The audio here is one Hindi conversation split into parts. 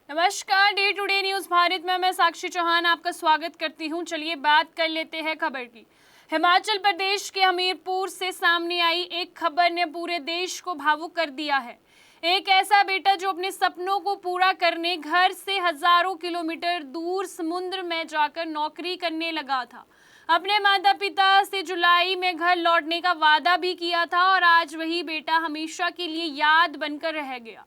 नमस्कार, डे टुडे न्यूज भारत में मैं साक्षी चौहान आपका स्वागत करती हूं। चलिए बात कर लेते हैं खबर की। हिमाचल प्रदेश के हमीरपुर से सामने आई एक खबर ने पूरे देश को भावुक कर दिया है। एक ऐसा बेटा जो अपने सपनों को पूरा करने घर से हजारों किलोमीटर दूर समुद्र में जाकर नौकरी करने लगा था। अपने माता पिता से जुलाई में घर लौटने का वादा भी किया था और आज वही बेटा हमेशा के लिए याद बनकर रह गया।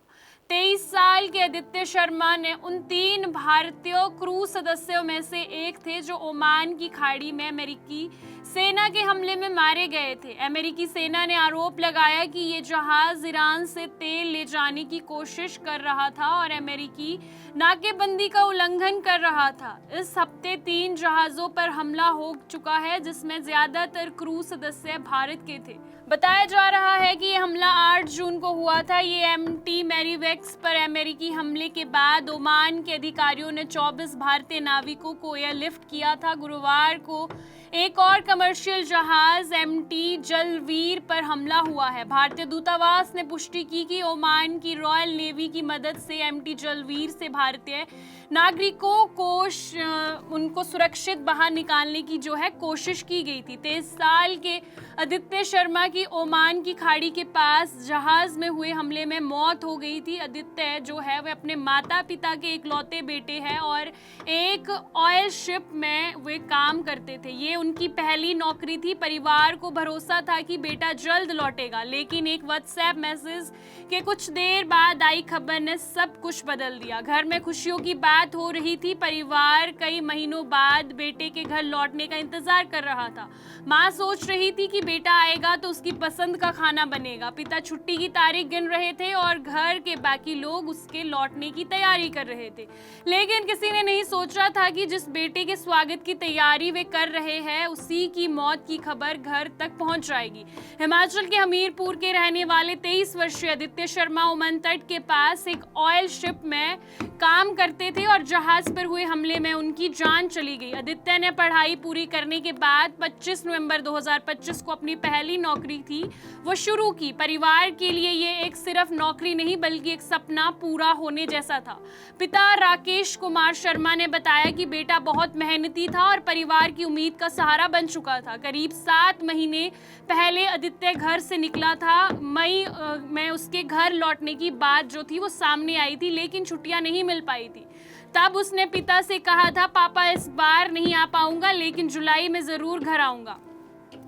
23 साल के आदित्य शर्मा ने उन 3 भारतीय क्रू सदस्यों में से एक थे जो ओमान की खाड़ी में अमेरिकी सेना के हमले में मारे गए थे। अमेरिकी सेना ने आरोप लगाया कि ये जहाज ईरान से तेल ले जाने की कोशिश कर रहा था और अमेरिकी नाकेबंदी का उल्लंघन कर रहा था। इस हफ्ते 3 जहाजों पर हमला हो चुका है, जिसमें ज्यादातर क्रू सदस्य भारत के थे। बताया जा रहा है कि ये हमला 8 जून को हुआ था। ये MT मैरीवेक्स पर अमेरिकी हमले के बाद ओमान के अधिकारियों ने 24 भारतीय नाविकों को एयरलिफ्ट किया था। गुरुवार को एक और कमर्शियल जहाज MT जलवीर पर हमला हुआ है। भारतीय दूतावास ने पुष्टि की कि ओमान की रॉयल नेवी की मदद से MT जलवीर से भारतीय नागरिकों को उनको सुरक्षित बाहर निकालने की जो है कोशिश की गई थी। 23 साल के आदित्य शर्मा की ओमान की खाड़ी के पास जहाज में हुए हमले में मौत हो गई थी। आदित्य जो है वह अपने माता पिता के इकलौते बेटे हैं और एक ऑयल शिप में वे काम करते थे। ये उनकी पहली नौकरी थी। परिवार को भरोसा था कि बेटा जल्द लौटेगा, लेकिन एक व्हाट्सएप मैसेज के कुछ देर बाद आई खबर ने सब कुछ बदल दिया। घर में खुशियों की बात हो रही थी। परिवार कई महीनों बाद बेटे के घर लौटने का इंतजार कर रहा था। माँ सोच रही थी कि बेटा आएगा तो उसकी पसंद का खाना बनेगा। पिता छुट्टी की तारीख गिन रहे थे और घर के बाकी लोग उसके लौटने की तैयारी कर रहे थे। लेकिन किसी ने नहीं सोचा था कि जिस बेटे के स्वागत की तैयारी वे कर रहे हैं, उसी की मौत की खबर घर तक पहुंच जाएगी। हिमाचल के हमीरपुर के रहने वाले 23 वर्षीय आदित्य शर्मा ओमान तट के पास एक ऑयल शिप में काम करते थे और जहाज पर हुए हमले में उनकी जान चली गई। आदित्य ने पढ़ाई पूरी करने के बाद 25 नवंबर 2025 को अपनी पहली नौकरी थी वो शुरू की। परिवार के लिए ये एक सिर्फ नौकरी नहीं बल्कि एक सपना पूरा होने जैसा था। पिता राकेश कुमार शर्मा ने बताया कि बेटा बहुत मेहनती था और परिवार की उम्मीद का सहारा बन चुका था। करीब 7 महीने पहले आदित्य घर से निकला था। मई में उसके घर लौटने की बात जो थी वो सामने आई थी, लेकिन छुट्टियां नहीं मिल पाई थी। तब उसने पिता से कहा था, पापा इस बार नहीं आ पाऊंगा, लेकिन जुलाई में जरूर घर आऊंगा।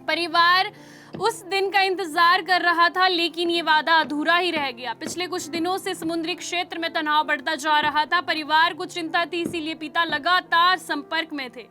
परिवार उस दिन का इंतजार कर रहा था, लेकिन ये वादा अधूरा ही रह गया। पिछले कुछ दिनों से समुद्री क्षेत्र में तनाव बढ़ता जा रहा था। परिवार को चिंता थी, इसीलिए पिता लगातार संपर्क में थे।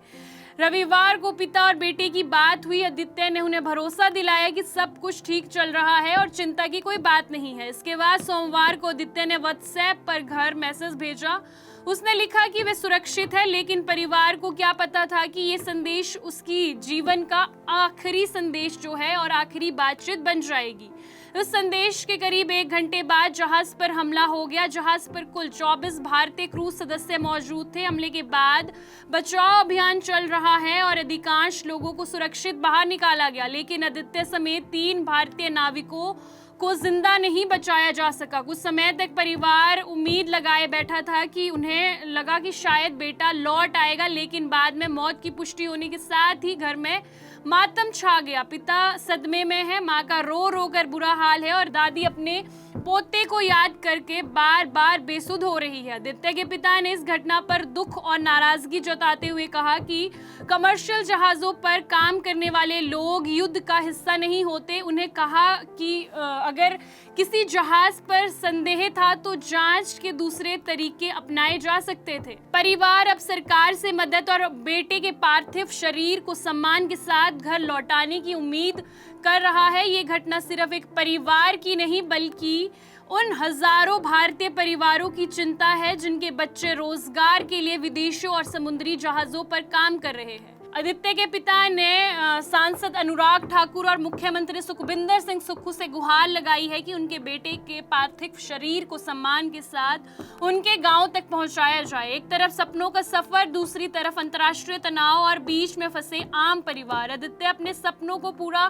रविवार को पिता और बेटे की बात हुई। आदित्य ने उन्हें भरोसा दिलाया कि सब कुछ ठीक चल रहा है और चिंता की कोई बात नहीं है। इसके बाद सोमवार को आदित्य ने व्हाट्सएप पर घर मैसेज भेजा। उसने लिखा कि वे सुरक्षित है, लेकिन परिवार को क्या पता था कि ये संदेश उसकी जीवन का आखिरी संदेश जो है और आखिरी बातचीत बन जाएगी। इस संदेश के करीब 1 घंटे बाद जहाज पर हमला हो गया। जहाज पर कुल 24 भारतीय क्रू सदस्य मौजूद थे। हमले के बाद बचाव अभियान चल रहा है और अधिकांश लोगों को सुरक्षित बाहर निकाला गया, लेकिन आदित्य समेत 3 भारतीय नाविकों को जिंदा नहीं बचाया जा सका। कुछ समय तक परिवार उम्मीद लगाए बैठा था कि उन्हें लगा कि शायद बेटा लौट आएगा, लेकिन बाद में मौत की पुष्टि होने के साथ ही घर में मातम छा गया। पिता सदमे में है, माँ का रो रो कर बुरा हाल है और दादी अपने पोते को याद करके बार बार बेसुध हो रही है। आदित्य के पिता ने इस घटना पर दुख और नाराजगी जताते हुए कहा कि कमर्शियल जहाजों पर काम करने वाले लोग युद्ध का हिस्सा नहीं होते। उन्हें कहा कि अगर किसी जहाज पर संदेह था तो जांच के दूसरे तरीके अपनाए जा सकते थे। परिवार अब सरकार से मदद और बेटे के पार्थिव शरीर को सम्मान के साथ घर लौटाने की उम्मीद कर रहा है। ये घटना सिर्फ एक परिवार की नहीं बल्कि उन हजारों भारतीय परिवारों की चिंता है जिनके बच्चे रोजगार के लिए विदेशों और समुद्री जहाजों पर काम कर रहे हैं। आदित्य के पिता ने सांसद अनुराग ठाकुर और मुख्यमंत्री सुखविंदर सिंह सुक्खू से गुहार लगाई है कि उनके बेटे के पार्थिव शरीर को सम्मान के साथ उनके गांव तक पहुंचाया जाए। एक तरफ सपनों का सफर, दूसरी तरफ अंतर्राष्ट्रीय तनाव और बीच में फंसे आम परिवार। आदित्य अपने सपनों को पूरा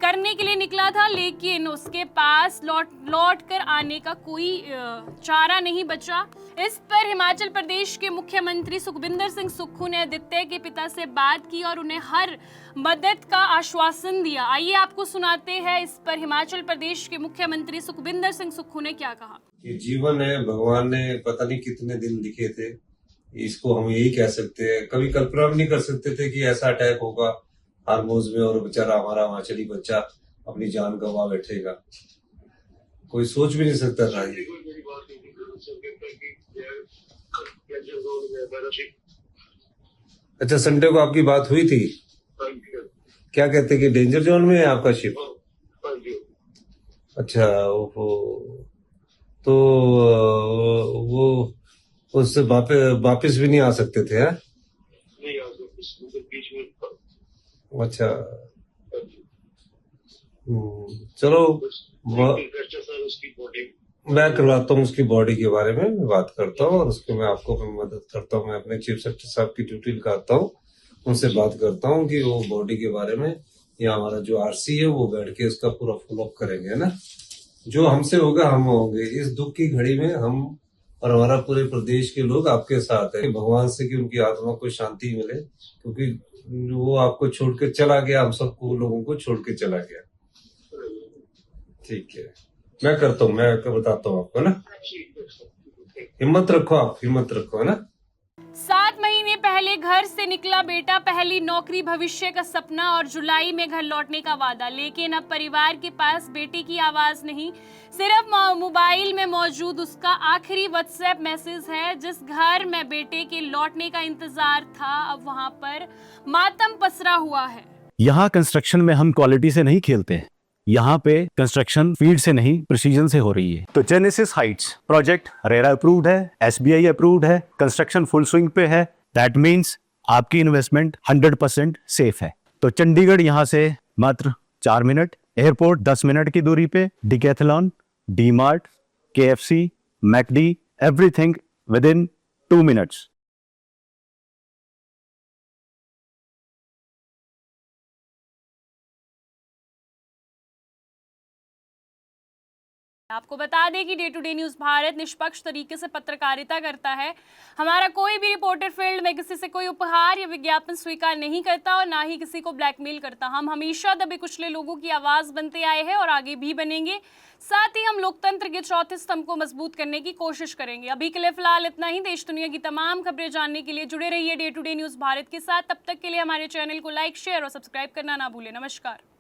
करने के लिए निकला था, लेकिन उसके पास लौट कर आने का कोई चारा नहीं बचा। इस पर हिमाचल प्रदेश के मुख्यमंत्री सुखविंदर सिंह सुक्खू ने आदित्य के पिता से बात की और उन्हें हर मदद का आश्वासन दिया। आइए आपको सुनाते हैं इस पर हिमाचल प्रदेश के मुख्यमंत्री सुखविंदर सिंह सुक्खू ने क्या कहा। ये जीवन है, भगवान ने पता नहीं कितने दिन लिखे थे, इसको हम यही कह सकते हैं। कभी कल्पना भी नहीं कर सकते थे कि ऐसा अटैक होगा हारमोज में और बेचारा हमारा हिमाचली बच्चा अपनी जान गंवा बैठेगा। कोई सोच भी नहीं सकता था ये। अच्छा, संडे को आपकी बात हुई थी? क्या कहते कि डेंजर जोन में है आपका शिप? अच्छा, वो तो वो उससे वापस भी नहीं आ सकते थे? हैं? नहीं आ सकते बीच में। अच्छा, चलो मैं करवाता हूँ उसकी बॉडी के बारे में मैं बात करता हूँ और उसको मैं आपको मदद करता हूँ। मैं अपने चीफ सेक्रेटरी साहब की ड्यूटी लगाता हूँ, उनसे बात करता हूँ कि वो बॉडी के बारे में या हमारा जो आरसी है वो बैठ के इसका पूरा फॉलोअप करेंगे, है ना। जो हमसे होगा हम होंगे। इस दुख की घड़ी में हम और हमारा पूरे प्रदेश के लोग आपके साथ है। भगवान से कि उनकी आत्मा को शांति मिले, क्योंकि वो आपको छोड़ के चला गया, हम सबको लोगों को छोड़ के चला गया। ठीक है, मैं करता हूँ, मैं बताता हूँ आपको ना। हिम्मत रखो, आप हिम्मत रखो, है ना। 7 महीने पहले घर से निकला बेटा, पहली नौकरी, भविष्य का सपना और जुलाई में घर लौटने का वादा। लेकिन अब परिवार के पास बेटे की आवाज नहीं, सिर्फ मोबाइल में मौजूद उसका आखिरी व्हाट्सएप मैसेज है। जिस घर में बेटे के लौटने का इंतजार था, अब वहां पर मातम पसरा हुआ है। यहाँ कंस्ट्रक्शन में हम क्वालिटी से नहीं खेलते हैं। यहाँ पे कंस्ट्रक्शन फील्ड से नहीं प्रिसीजन से हो रही है। तो genesis Heights project RERA approved है, एसबीआई अप्रूव्ड है, कंस्ट्रक्शन फुल स्विंग पे है। दैट मीन्स आपकी इन्वेस्टमेंट 100% सेफ है। तो चंडीगढ़ यहाँ से मात्र 4 मिनट, एयरपोर्ट 10 मिनट की दूरी पे, Decathlon, DMart, KFC, McD, everything with in 2 minutes. आपको बता दें कि day to day news Bharat निष्पक्ष तरीके से पत्रकारिता करता है। हमारा कोई भी रिपोर्टर फील्ड में किसी से कोई उपहार या विज्ञापन स्वीकार नहीं करता और ना ही किसी को ब्लैकमेल करता। हम हमेशा दबे कुचले लोगों की आवाज़ बनते आए हैं और आगे भी बनेंगे। साथ ही हम लोकतंत्र के चौथे स्तंभ को मजबूत करने की कोशिश करेंगे। अभी के लिए फिलहाल इतना ही। देश दुनिया की तमाम खबरें जानने के लिए जुड़े रहिए day to day news Bharat के साथ। तब तक के लिए हमारे चैनल को लाइक, शेयर और सब्सक्राइब करना ना भूलें। नमस्कार।